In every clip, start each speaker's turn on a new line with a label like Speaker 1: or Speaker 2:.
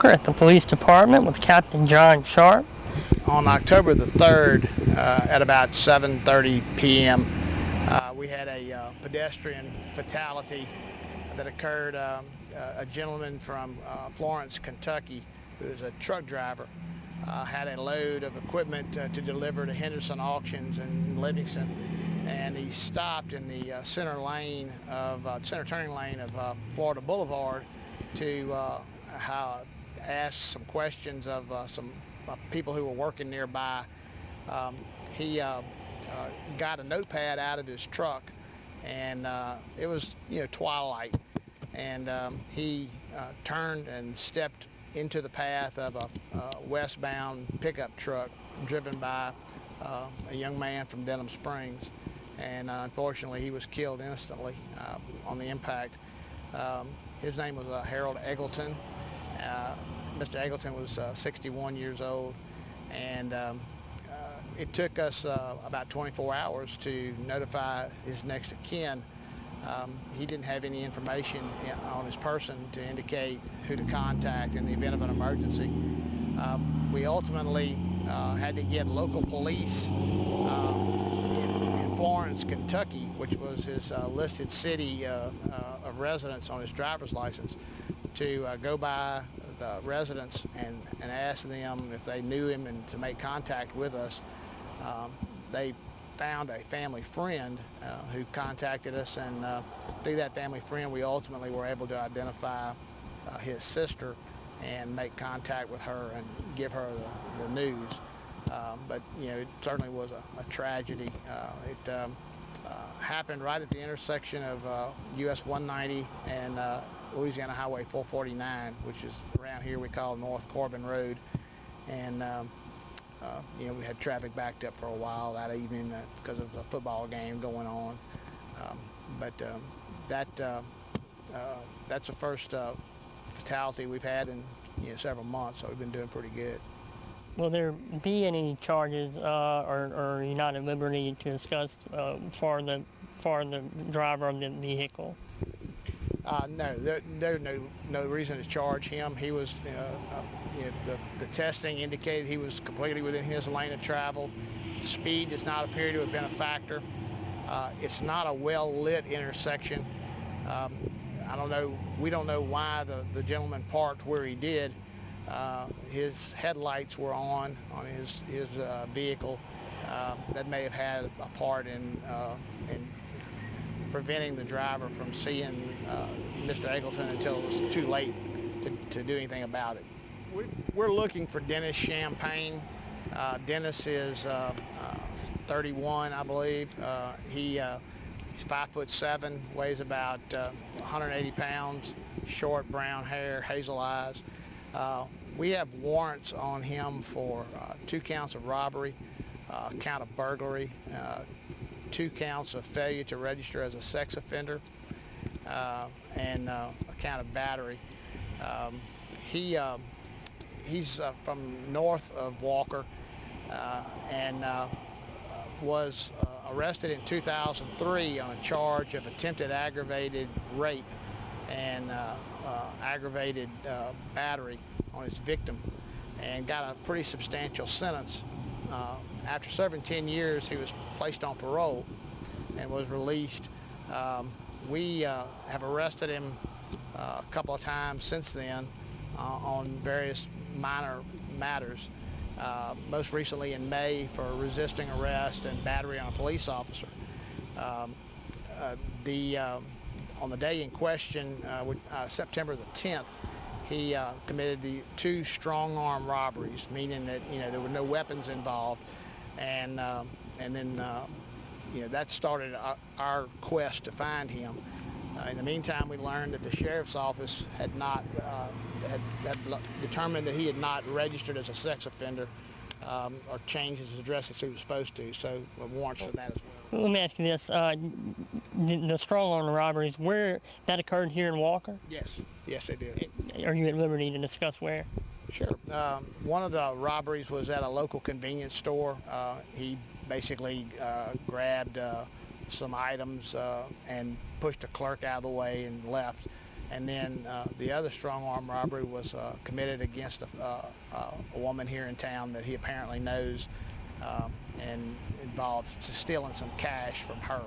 Speaker 1: At the police department with Captain John Sharp.
Speaker 2: On October the 3rd at about 7:30 p.m. We had a pedestrian fatality that occurred. A gentleman from Florence, Kentucky, who is a truck driver, had a load of equipment to deliver to Henderson Auctions in Livingston, and he stopped in the center turning lane of Florida Boulevard to ask some questions of some people who were working nearby. He got a notepad out of his truck, and it was twilight, and he turned and stepped into the path of a westbound pickup truck driven by a young man from Denham Springs, and unfortunately he was killed instantly on the impact. His name was Harold Eggleton. Mr. Eggleton was 61 years old, and it took us about 24 hours to notify his next of kin. He didn't have any information on his person to indicate who to contact in the event of an emergency. We ultimately had to get local police in Florence, Kentucky, which was his listed city of residence on his driver's license, to go by the residents and ask them if they knew him and to make contact with us. They found a family friend who contacted us, and through that family friend we ultimately were able to identify his sister and make contact with her and give her the news. But it certainly was a tragedy. It happened right at the intersection of US 190 and Louisiana Highway 449, which is around here we call North Corbin Road, and we had traffic backed up for a while that evening because of the football game going on. That's the first fatality we've had in several months, so we've been doing pretty good.
Speaker 1: Will there be any charges, or are you not at liberty to discuss for the driver of the vehicle?
Speaker 2: No, there's no reason to charge him. He was, the testing indicated he was completely within his lane of travel. Speed does not appear to have been a factor. It's not a well-lit intersection. We don't know why the gentleman parked where he did. His headlights were on his vehicle. That may have had a part in preventing the driver from seeing Mr. Eggleton until it was too late to do anything about it. We're looking for Dennis Champagne. Dennis is 31, I believe. He's 5'7", weighs about 180 pounds, short brown hair, hazel eyes. We have warrants on him for 2 counts of robbery, a count of burglary, 2 counts of failure to register as a sex offender, and a count of battery. He's from north of Walker, and was arrested in 2003 on a charge of attempted aggravated rape and aggravated battery on his victim, and got a pretty substantial sentence. After serving 10 years, he was placed on parole and was released. We have arrested him a couple of times since then on various minor matters. Most recently in May for resisting arrest and battery on a police officer. On the day in question, September the 10th, he committed the 2 strong-arm robberies, meaning that there were no weapons involved, and then that started our quest to find him. In the meantime, we learned that the sheriff's office had not had determined that he had not registered as a sex offender or changed his address as he was supposed to, so warrants for that as well.
Speaker 1: Let me ask you this: the strong-arm robberies, where that occurred here in Walker?
Speaker 2: Yes, they did.
Speaker 1: Are you at liberty to discuss where?
Speaker 2: Sure. One of the robberies was at a local convenience store. He basically grabbed some items and pushed a clerk out of the way and left. And then the other strong arm robbery was committed against a woman here in town that he apparently knows, and involved stealing some cash from her.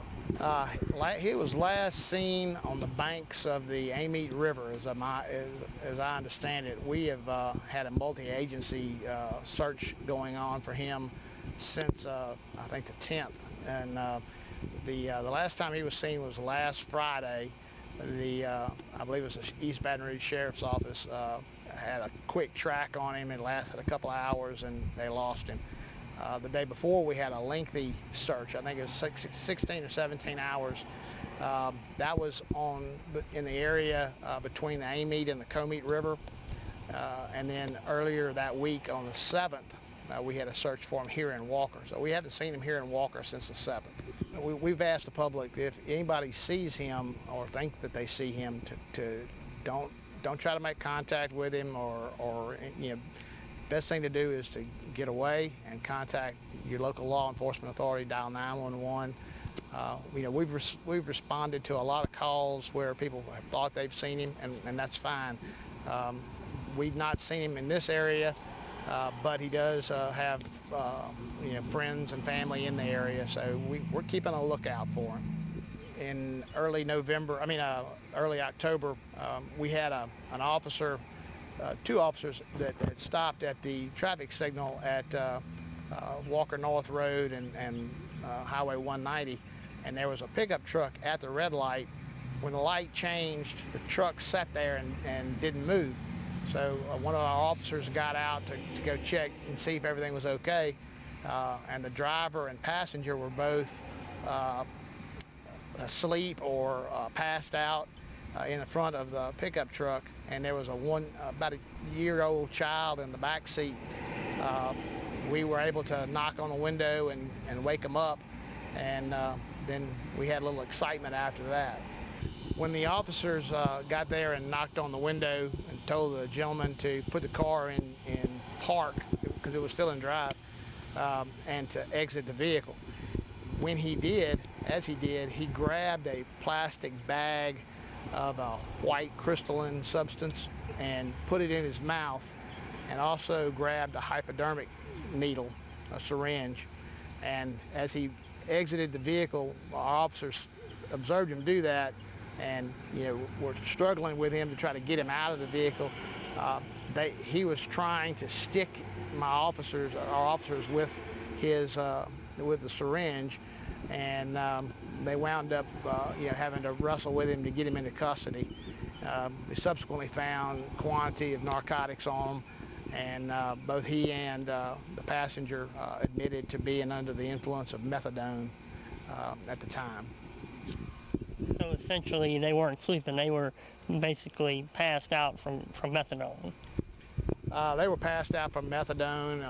Speaker 2: He was last seen on the banks of the AN17 River, as I understand it. We have had a multi-agency search going on for him since I think the 10th, and the last time he was seen was last Friday. I believe it was the East Baton Rouge Sheriff's Office had a quick track on him. It lasted a couple of hours and they lost him. The day before we had a lengthy search. I think it was 16 or 17 hours. That was in the area between the AN17 and the Capt River. And then earlier that week on the 7th, we had a search for him here in Walker. So we haven't seen him here in Walker since the 7th. We've asked the public if anybody sees him or think that they see him to don't try to make contact with him, or best thing to do is to get away and contact your local law enforcement authority, dial 911. We've responded to a lot of calls where people have thought they've seen him, and that's fine. We've not seen him in this area, but he does have friends and family in the area, so we're keeping a lookout for him. In early October, we had an officer, two officers that had stopped at the traffic signal at Walker North Road and Highway 190, and there was a pickup truck at the red light. When the light changed, the truck sat there and didn't move. So one of our officers got out to go check and see if everything was okay, and the driver and passenger were both asleep or passed out in the front of the pickup truck, and there was about a year-old child in the back seat. We were able to knock on the window and wake them up, and then we had a little excitement after that. When the officers got there and knocked on the window and told the gentleman to put the car in park because it was still in drive, and to exit the vehicle, when he did, he grabbed a plastic bag of a white crystalline substance and put it in his mouth, and also grabbed a hypodermic needle, a syringe. And as he exited the vehicle, our officers observed him do that, and were struggling with him to try to get him out of the vehicle. He was trying to stick our officers with the syringe, and they wound up having to wrestle with him to get him into custody. They subsequently found quantity of narcotics on him, and both he and the passenger admitted to being under the influence of methadone at the time.
Speaker 1: So essentially they weren't sleeping, they were basically passed out from methadone.
Speaker 2: They were passed out from methadone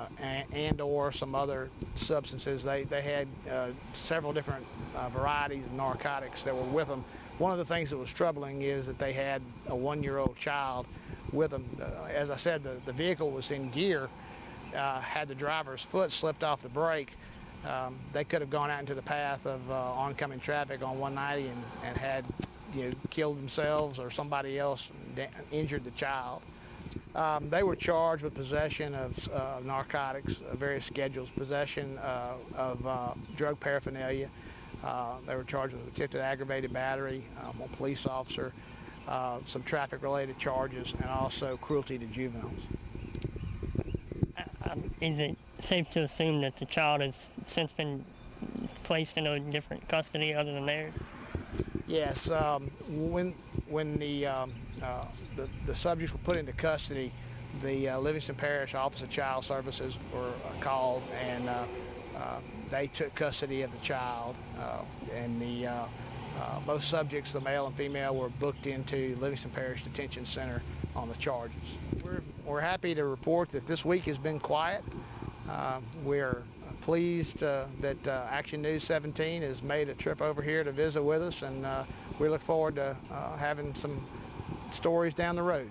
Speaker 2: and or some other substances. They had several different varieties of narcotics that were with them. One of the things that was troubling is that they had a 1-year-old child with them. As I said, the vehicle was in gear. Had the driver's foot slipped off the brake, they could have gone out into the path of oncoming traffic on 190 and had killed themselves or somebody else injured the child. They were charged with possession of narcotics, various schedules, possession of drug paraphernalia. They were charged with attempted aggravated battery on a police officer, some traffic-related charges, and also cruelty to juveniles.
Speaker 1: Is it safe to assume that the child has since been placed in a different custody other than theirs?
Speaker 2: Yes. When the subjects were put into custody, the Livingston Parish Office of Child Services were called, and they took custody of the child. And both subjects, the male and female, were booked into Livingston Parish Detention Center on the charges. We're happy to report that this week has been quiet. We're pleased that Action News 17 has made a trip over here to visit with us, and we look forward to having some stories down the road.